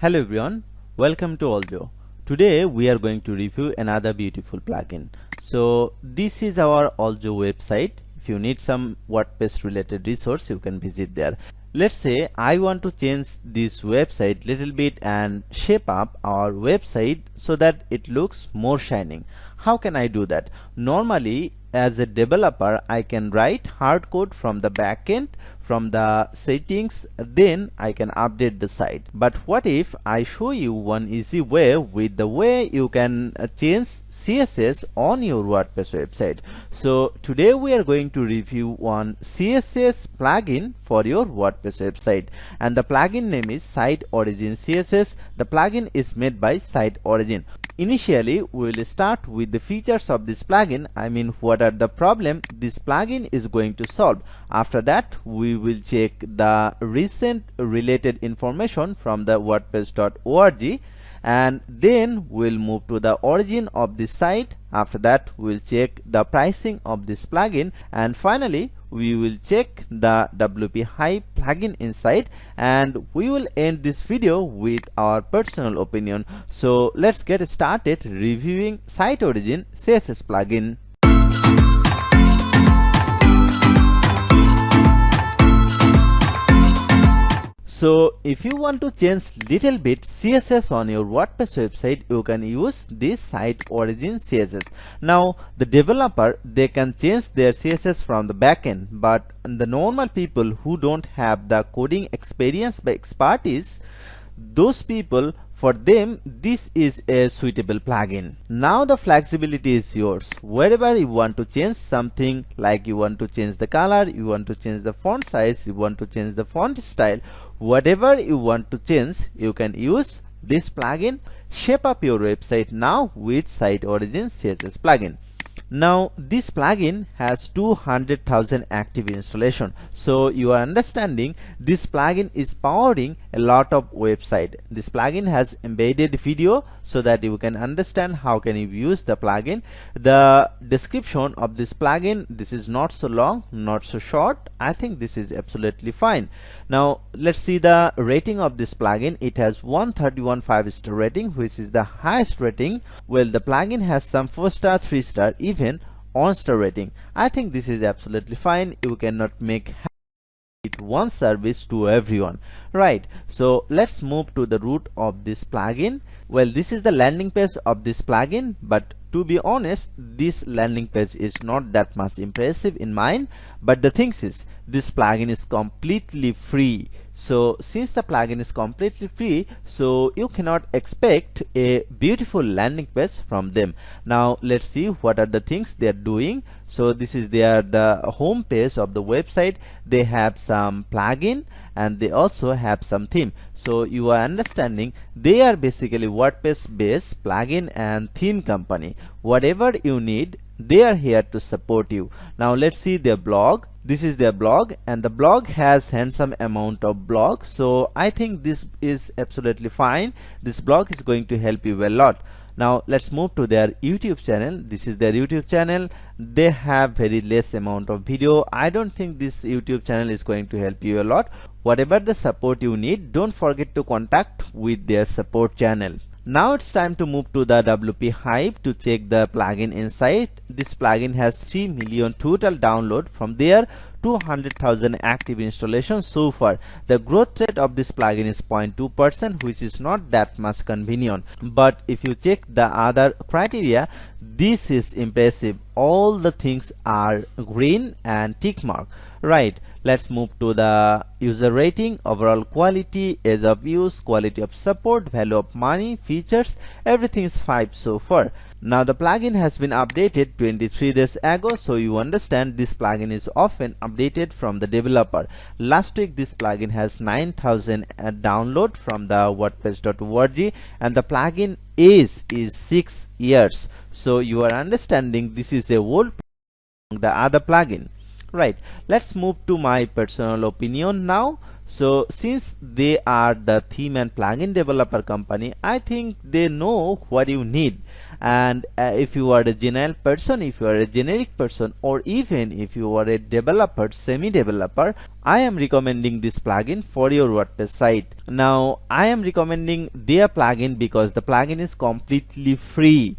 Hello everyone, welcome to Aljo. Today we are going to review another beautiful plugin. So this is our Aljo website. If you need some WordPress related resource, you can visit there. Let's say I want to change this website little bit and shape up our website so that it looks more shining. How can I do that? Normally as a developer I can write hard code from the backend, from the settings, then I can update the site. But what if I show you one easy way with the way you can change CSS on your WordPress website. So today we are going to review one CSS plugin for your WordPress website, and the plugin name is Site Origin CSS. The plugin is made by Site Origin. Initially we will start with the features of this plugin. I mean, what are the problem this plugin is going to solve. After that we will check the recent related information from the wordpress.org, and then we'll move to the origin of this site. After that we'll check the pricing of this plugin, and finally we will check the WP Hype plugin inside, and we will end this video with our personal opinion. So let's get started reviewing Site Origin CSS plugin. So if you want to change little bit CSS on your WordPress website, you can use this Site Origin CSS. Now the developer, they can change their CSS from the backend, but the normal people who don't have the coding experience by expertise, those people, for them this is a suitable plugin. Now the flexibility is yours. Wherever you want to change something, like you want to change the color, you want to change the font size, you want to change the font style, whatever you want to change, you can use this plugin. Shape up your website now with Site Origin CSS plugin. Now this plugin has 200,000 active installation, so you are understanding this plugin is powering a lot of website. This plugin has embedded video so that you can understand how can you use the plugin. The description of this plugin, this is not so long, not so short. I think this is absolutely fine. Now let's see the rating of this plugin. It has 131 5-star rating, which is the highest rating. Well, the plugin has some 4-star, 3-star, even on-star rating. I think this is absolutely fine. You cannot make with one service to everyone, right? So let's move to the root of this plugin. Well, this is the landing page of this plugin, but to be honest, this landing page is not that much impressive in mine. But the thing is, this plugin is completely free. So since the plugin is completely free, so you cannot expect a beautiful landing page from them. Now let's see what are the things they are doing. So this is the home page of the website. They have some plugin and they also have some theme. So you are understanding they are basically WordPress based plugin and theme company. Whatever you need, they are here to support you. Now let's see their blog. This is their blog, and the blog has handsome amount of blog, so I think this is absolutely fine. This blog is going to help you a lot. Now let's move to their YouTube channel. This is their YouTube channel. They have very less amount of video. I don't think this YouTube channel is going to help you a lot. Whatever the support you need, don't forget to contact with their support channel. Now it's time to move to the WP Hype to check the plugin inside. This plugin has 3 million total download. From there, 200,000 active installations so far. The growth rate of this plugin is 0.2%, which is not that much convenient. But if you check the other criteria, this is impressive. All the things are green and tick mark, right? Let's move to the user rating, overall quality, ease of use, quality of support, value of money, features, everything is 5 so far. Now the plugin has been updated 23 days ago, so you understand this plugin is often updated from the developer. Last week this plugin has 9,000 download from the wordpress.org, and the plugin age is 6 years. So you are understanding this is a old the other plugin. Right, let's move to my personal opinion now. So since they are the theme and plugin developer company, I think they know what you need. And if you are a general person, if you are a generic person, or even if you are a developer, semi-developer, I am recommending this plugin for your WordPress site. Now I am recommending their plugin because the plugin is completely free.